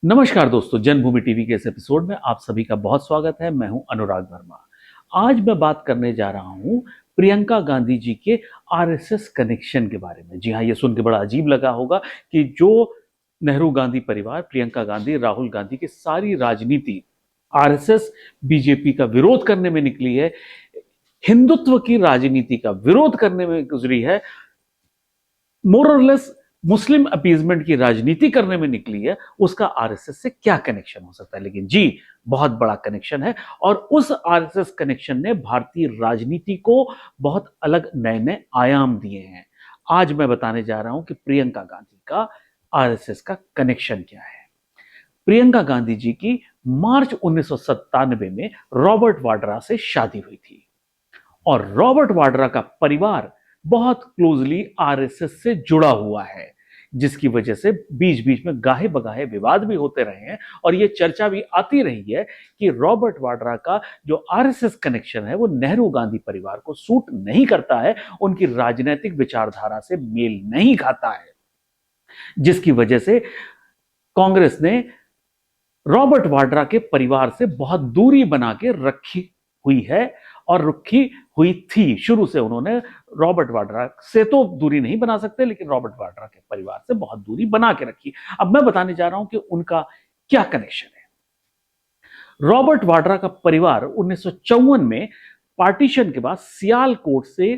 नमस्कार दोस्तों, जन्मभूमि टीवी के इस एपिसोड में आप सभी का बहुत स्वागत है। मैं हूं अनुराग वर्मा। आज मैं बात करने जा रहा हूं प्रियंका गांधी जी के आरएसएस कनेक्शन के बारे में। जी हां, ये सुन के बड़ा अजीब लगा होगा कि जो नेहरू गांधी परिवार, प्रियंका गांधी, राहुल गांधी की सारी राजनीति आरएसएस बीजेपी का विरोध करने में निकली है, हिंदुत्व की राजनीति का विरोध करने में गुजरी है, मोर और लेस मुस्लिम अपीजमेंट की राजनीति करने में निकली है, उसका आरएसएस से क्या कनेक्शन हो सकता है? लेकिन जी, बहुत बड़ा कनेक्शन है। और उस आरएसएस कनेक्शन ने भारतीय राजनीति को बहुत अलग नए नए आयाम दिए हैं। आज मैं बताने जा रहा हूं कि प्रियंका गांधी का आरएसएस का कनेक्शन क्या है। प्रियंका गांधी जी की मार्च 1997 में रॉबर्ट वाड्रा से शादी हुई थी और रॉबर्ट वाड्रा का परिवार बहुत क्लोजली आरएसएस से जुड़ा हुआ है, जिसकी वजह से बीच बीच में गाहे बगाहे विवाद भी होते रहे हैं। और यह चर्चा भी आती रही है कि रॉबर्ट वाड्रा का जो आरएसएस कनेक्शन है वो नेहरू गांधी परिवार को सूट नहीं करता है, उनकी राजनीतिक विचारधारा से मेल नहीं खाता है, जिसकी वजह से कांग्रेस ने रॉबर्ट वाड्रा के परिवार से बहुत दूरी बना के रखी हुई है और रखी हुई थी। शुरू से उन्होंने रॉबर्ट वाड्रा से तो दूरी नहीं बना सकते, लेकिन रॉबर्ट वाड्रा के परिवार से बहुत दूरी बना के रखी। अब मैं बताने जा रहा हूं कि उनका क्या कनेक्शन है। रॉबर्ट वाड्रा का परिवार 1954 में पार्टीशन के बाद सियालकोट से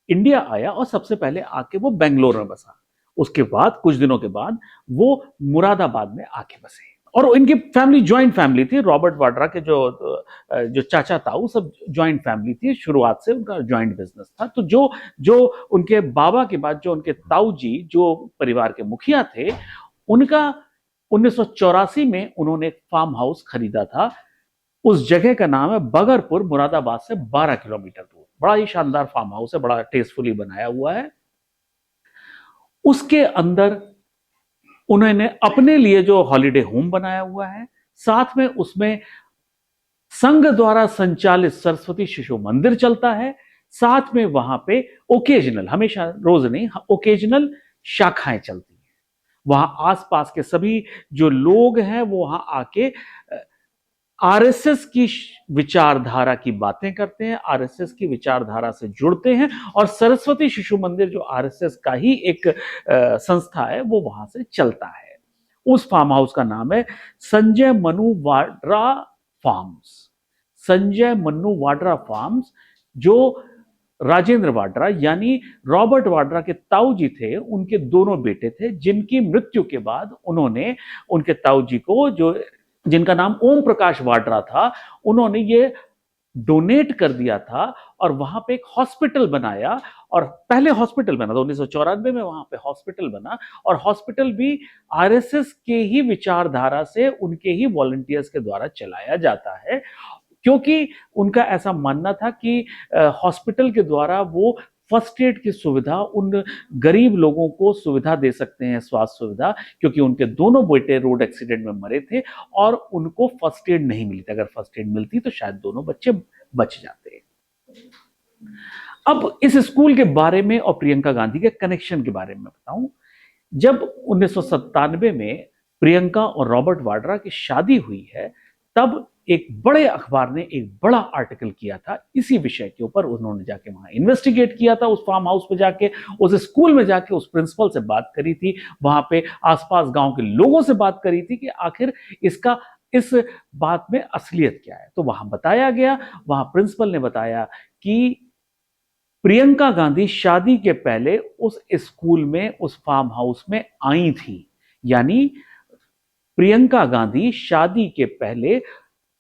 इंडिया आया और सबसे पहले आके वो बेंगलोर में बसा। उसके बाद कुछ दिनों के बाद वो मुरादाबाद में आके बसे। और इनकी फैमिली ज्वाइंट फैमिली थी। रॉबर्ट वाड्रा के जो जो चाचा ताऊ सब ज्वाइंट फैमिली थी। शुरुआत से उनका ज्वाइंट बिजनेस था। तो जो जो उनके बाबा के बाद जो उनके ताऊ जी जो परिवार के मुखिया थे, उनका 1984 में उन्होंने एक फार्म हाउस खरीदा था। उस जगह का नाम है बगरपुर, मुरादाबाद से 12 किलोमीटर दूर। बड़ा ही शानदार फार्म हाउस है, बड़ा टेस्टफुली बनाया हुआ है। उसके अंदर उन्होंने अपने लिए जो हॉलिडे होम बनाया हुआ है, साथ में उसमें संघ द्वारा संचालित सरस्वती शिशु मंदिर चलता है। साथ में वहां पे ओकेजनल, हमेशा रोज नहीं, ओकेजनल शाखाएं चलती हैं। वहां आसपास के सभी जो लोग हैं वो वहां आके आरएसएस की विचारधारा की बातें करते हैं, आरएसएस की विचारधारा से जुड़ते हैं। और सरस्वती शिशु मंदिर जो आरएसएस का ही एक संस्था है, वो वहां से चलता है। उस फार्म हाउस का नाम है संजय मनु वाड्रा फार्म्स। संजय मन्नू वाड्रा फार्म्स, जो राजेंद्र वाड्रा यानी रॉबर्ट वाड्रा के ताऊ जी थे, उनके दोनों बेटे थे, जिनकी मृत्यु के बाद उन्होंने उनके ताऊ जी को, जो जिनका नाम ओम प्रकाश वाड्रा था, उन्होंने ये डोनेट कर दिया था और वहां पे एक हॉस्पिटल बनाया। और पहले हॉस्पिटल बना था 1994 में, वहां पे हॉस्पिटल बना। और हॉस्पिटल भी आरएसएस के ही विचारधारा से उनके ही वॉलंटियर्स के द्वारा चलाया जाता है, क्योंकि उनका ऐसा मानना था कि हॉस्पिटल के द्वारा वो फर्स्ट एड की सुविधा उन गरीब लोगों को सुविधा दे सकते हैं, स्वास्थ्य सुविधा, क्योंकि उनके दोनों बेटे रोड एक्सीडेंट में मरे थे और उनको फर्स्ट एड नहीं मिली थी। अगर फर्स्ट एड मिलती तो शायद दोनों बच्चे बच जाते। अब इस स्कूल के बारे में और प्रियंका गांधी के कनेक्शन के बारे में बताऊं। जब 1997 में प्रियंका और रॉबर्ट वाड्रा की शादी हुई है, तब एक बड़े अखबार ने एक बड़ा आर्टिकल किया था इसी विषय के ऊपर। उन्होंने जाके वहां इन्वेस्टिगेट किया था, उस फार्म हाउस पे जाके, उस स्कूल में जाके उस प्रिंसिपल से बात करी थी, वहां पे आसपास गांव के लोगों से बात करी थी कि आखिर इस बात में असलियत क्या है। तो वहां बताया गया, वहां प्रिंसिपल ने बताया कि प्रियंका गांधी शादी के पहले उस स्कूल में, उस फार्म हाउस में आई थी। यानी प्रियंका गांधी शादी के पहले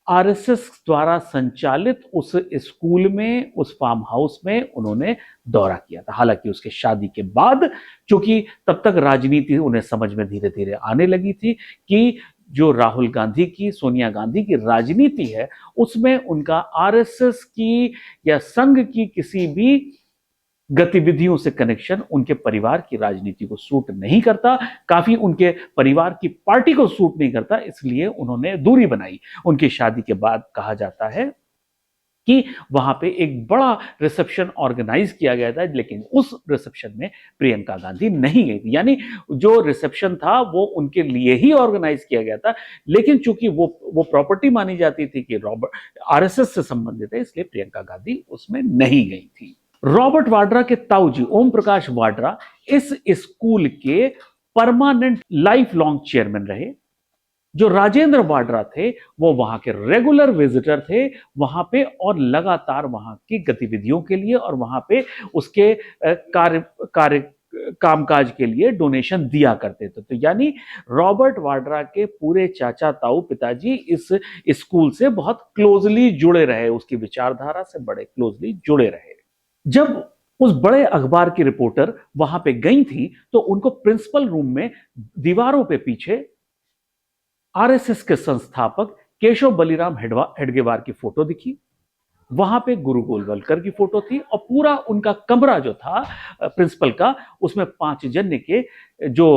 आरएसएस द्वारा संचालित उस स्कूल में, उस फार्म हाउस में उन्होंने दौरा किया था। हालांकि उसके शादी के बाद, चूंकि तब तक राजनीति उन्हें समझ में धीरे धीरे आने लगी थी कि जो राहुल गांधी की, सोनिया गांधी की राजनीति है, उसमें उनका आरएसएस की या संघ की किसी भी गतिविधियों से कनेक्शन उनके परिवार की राजनीति को सूट नहीं करता, काफी उनके परिवार की पार्टी को सूट नहीं करता, इसलिए उन्होंने दूरी बनाई। उनकी शादी के बाद कहा जाता है कि वहां पे एक बड़ा रिसेप्शन ऑर्गेनाइज किया गया था, लेकिन उस रिसेप्शन में प्रियंका गांधी नहीं गई थी। यानी जो रिसेप्शन था वो उनके लिए ही ऑर्गेनाइज किया गया था, लेकिन चूंकि वो प्रॉपर्टी मानी जाती थी कि रॉबर्ट आरएसएस से संबंधित है, इसलिए प्रियंका गांधी उसमें नहीं गई थी। रॉबर्ट वाड्रा के ताऊजी ओम प्रकाश वाड्रा इस स्कूल के परमानेंट लाइफ लॉन्ग चेयरमैन रहे। जो राजेंद्र वाड्रा थे वो वहां के रेगुलर विजिटर थे वहां पे, और लगातार वहां की गतिविधियों के लिए और वहां पे उसके कार्य कार्य कामकाज के लिए डोनेशन दिया करते थे। तो यानी रॉबर्ट वाड्रा के पूरे चाचा ताऊ पिताजी इस स्कूल से बहुत क्लोजली जुड़े रहे, उसकी विचारधारा से बड़े क्लोजली जुड़े रहे। जब उस बड़े अखबार की रिपोर्टर वहां पे गई थी तो उनको प्रिंसिपल रूम में दीवारों पे पीछे आरएसएस के संस्थापक केशव बलिराम हेडगेवार की फोटो दिखी, वहां पे गुरु गोलवलकर की फोटो थी, और पूरा उनका कमरा जो था प्रिंसिपल का, उसमें 5 जन्य के जो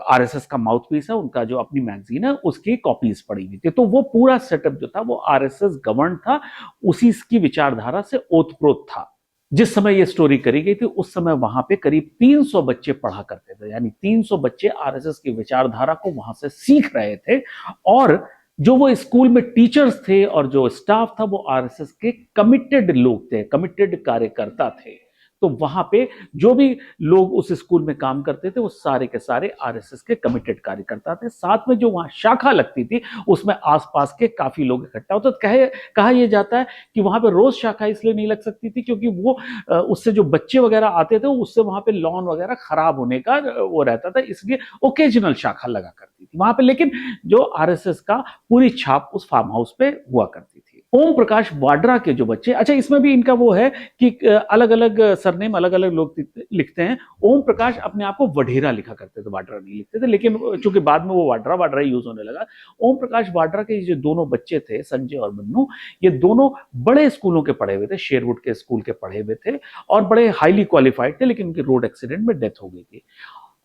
आरएसएस का माउथपीस है, उनका जो अपनी मैगजीन है, उसकी कॉपीज पड़ी हुई थी। तो वो पूरा सेटअप जो था वो आरएसएस गवर्न था, उसी की विचारधारा से ओतप्रोत था। जिस समय ये स्टोरी करी गई थी उस समय वहां पे करीब 300 बच्चे पढ़ा करते थे, यानी 300 बच्चे आरएसएस की विचारधारा को वहां से सीख रहे थे, और जो वो स्कूल में टीचर्स थे और जो स्टाफ था वो आरएसएस के कमिटेड लोग थे, कमिटेड कार्यकर्ता थे। तो वहां पे जो भी लोग उस स्कूल में काम करते थे वो सारे के सारे आरएसएस के कमिटेड कार्यकर्ता थे। साथ में जो वहां शाखा लगती थी उसमें आसपास के काफी लोग इकट्ठा होते। कहा यह जाता है कि वहां पे रोज शाखा इसलिए नहीं लग सकती थी क्योंकि वो उससे जो बच्चे वगैरह आते थे उससे वहां पे लॉन वगैरह खराब होने का वो रहता था, इसलिए ओकेजनल शाखा लगा करती थी वहां पे। लेकिन जो आरएसएस का पूरी छाप उस फार्म हाउस पे हुआ करती थी। ओम प्रकाश वाड्रा के जो बच्चे, अच्छा इसमें भी इनका वो है कि अलग अलग सरनेम अलग अलग लोग लिखते हैं। ओम प्रकाश अपने आप को वढेरा लिखा करते थे, वाड्रा नहीं लिखते थे, लेकिन चूंकि बाद में वो वाड्रा वाड्रा यूज होने लगा। ओम प्रकाश वाड्रा के जो दोनों बच्चे थे, संजय और मन्नू, ये दोनों बड़े स्कूलों के पढ़े हुए थे, शेरवुड के स्कूल के पढ़े हुए थे और बड़े हाईली क्वालिफाइड थे, लेकिन उनकी रोड एक्सीडेंट में डेथ हो गई थी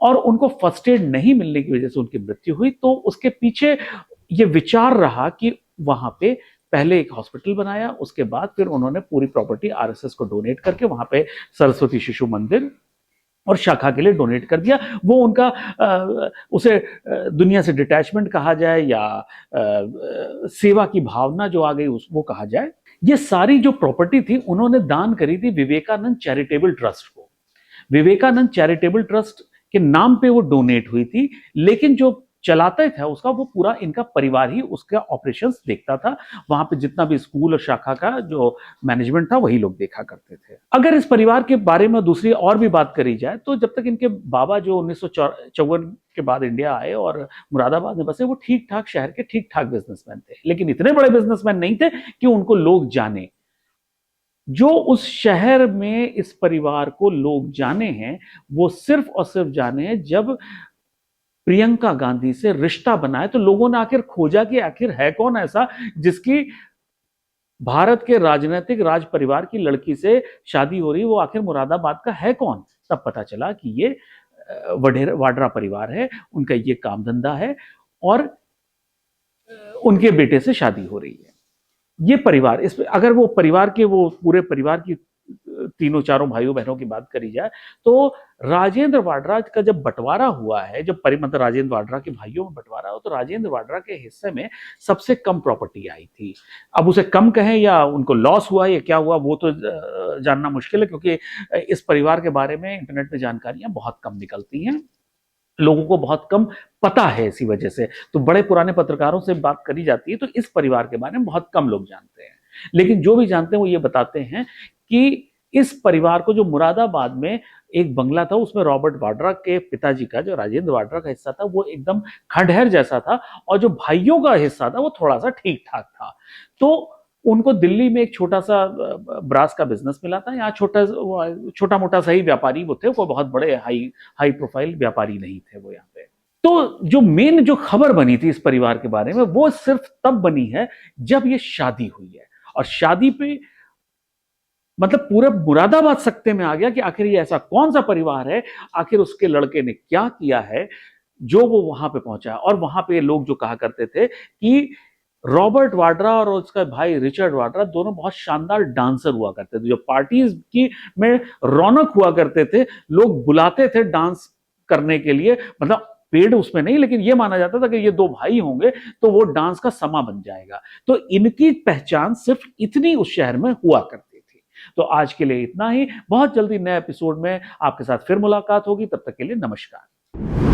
और उनको फर्स्ट एड नहीं मिलने की वजह से उनकी मृत्यु हुई। तो उसके पीछे ये विचार रहा कि वहां पे पहले एक हॉस्पिटल बनाया, उसके बाद फिर उन्होंने पूरी प्रॉपर्टी आरएसएस को डोनेट करके वहां पे सरस्वती शिशु मंदिर और शाखा के लिए डोनेट कर दिया। वो उनका उसे दुनिया से डिटैचमेंट कहा जाए या सेवा की भावना जो आ गई वो कहा जाए। ये सारी जो प्रॉपर्टी थी उन्होंने दान करी थी विवेकानंद चैरिटेबल ट्रस्ट को। विवेकानंद चैरिटेबल ट्रस्ट के नाम पे वो डोनेट हुई थी, लेकिन जो चलाता था उसका वो पूरा इनका परिवार ही उसका ऑपरेशंस देखता था। वहां पे जितना भी स्कूल और शाखा का जो मैनेजमेंट था वही लोग देखा करते थे। अगर इस परिवार के बारे में दूसरी और भी बात करी जाए तो जब तक इनके बाबा जो 1954 के बाद इंडिया आए और मुरादाबाद में बसे, वो ठीक ठाक शहर के ठीक ठाक बिजनेसमैन थे, लेकिन इतने बड़े बिजनेसमैन नहीं थे कि उनको लोग जाने। जो उस शहर में इस परिवार को लोग जाने हैं वो सिर्फ और सिर्फ जाने हैं जब प्रियंका गांधी से रिश्ता बनाए। तो लोगों ने आखिर खोजा कि आखिर है कौन ऐसा जिसकी भारत के राजनीतिक राज परिवार की लड़की से शादी हो रही, वो आखिर मुरादाबाद का है कौन। तब पता चला कि ये वाड्रा परिवार है, उनका ये काम धंधा है और उनके बेटे से शादी हो रही है। ये परिवार, इस अगर वो परिवार के वो पूरे परिवार की तीनों चारों भाइयों बहनों की बात करी जाए तो राजेंद्र वाड्रा का जब बंटवारा हुआ है, जब मतलब राजेंद्र वाड्रा के भाइयों में बंटवारा हो, तो राजेंद्र वाड्रा के हिस्से में सबसे कम प्रॉपर्टी आई थी। अब उसे कम कहें या उनको लॉस हुआ या क्या हुआ वो तो जानना मुश्किल है, क्योंकि इस परिवार के बारे में इंटरनेट में जानकारियां बहुत कम निकलती हैं, लोगों को बहुत कम पता है। इसी वजह से तो बड़े पुराने पत्रकारों से बात करी जाती है तो इस परिवार के बारे में बहुत कम लोग जानते हैं, लेकिन जो भी जानते हैं वो ये बताते हैं कि इस परिवार को जो मुरादाबाद में एक बंगला था उसमें रॉबर्ट वाड्रा के पिताजी का, जो राजेंद्र वाड्रा का हिस्सा था, वो एकदम खंडहर जैसा था और जो भाइयों का हिस्सा था वो थोड़ा सा ठीक ठाक था। तो उनको दिल्ली में एक छोटा सा ब्रास का बिजनेस मिला था। यहाँ छोटा मोटा सही व्यापारी वो थे, वो बहुत बड़े हाई प्रोफाइल व्यापारी नहीं थे वो यहाँ पे। तो जो मेन जो खबर बनी थी इस परिवार के बारे में वो सिर्फ तब बनी है जब ये शादी हुई है, और शादी पे मतलब पूरे मुरादाबाद सकते में आ गया कि आखिर ये ऐसा कौन सा परिवार है, आखिर उसके लड़के ने क्या किया है जो वो वहां पे पहुंचा। और वहां पे लोग जो कहा करते थे कि रॉबर्ट वाड्रा और उसका भाई रिचर्ड वाड्रा दोनों बहुत शानदार डांसर हुआ करते थे। जो पार्टीज की में रौनक हुआ करते थे, लोग बुलाते थे डांस करने के लिए, मतलब पेड़ उसमें नहीं, लेकिन यह माना जाता था कि ये दो भाई होंगे तो वो डांस का समा बन जाएगा। तो इनकी पहचान सिर्फ इतनी उस शहर में हुआ करती थी। तो आज के लिए इतना ही। बहुत जल्दी नए एपिसोड में आपके साथ फिर मुलाकात होगी। तब तक के लिए नमस्कार।